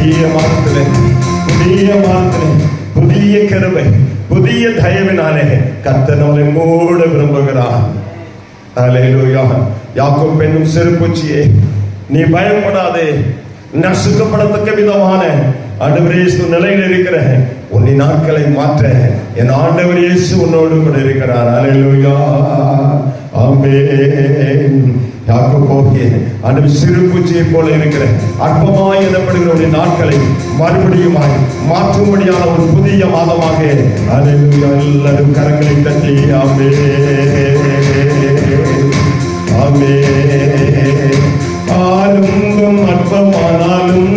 புதிய மாதத்திலே புதிய கிருபை புதிய தயவினாலே கர்த்தர் நம்மை மூட விரும்புகிறார். அல்லேலூயா. யாக்கோபு என்னும் சிறுபூச்சியே, நீ பயப்படாதே. நசுக்கப்படத்தக்க விதமான ஆண்டவர் இயேசு நிலையில் இருக்கிற உன்னை நாட்களை மாற்ற என் ஆண்டவர் இயேசு உன்னோடு கூட இருக்கிறார். அல்லேலூயா. ஆமென். யாக்கோபே, ஆண்டவர் சிறுபூச்சியை போல இருக்கிற அற்பமாய் எனப்படுகிற உன்னை நாட்களை மறுபடியும் மாற்றும்படியான ஒரு புதிய மாதமாக அல்லேலூயா. எல்லாரும் கரங்களை தட்டி ஆமென் ஆமென். ஆரம்பம் அற்பமானாலும்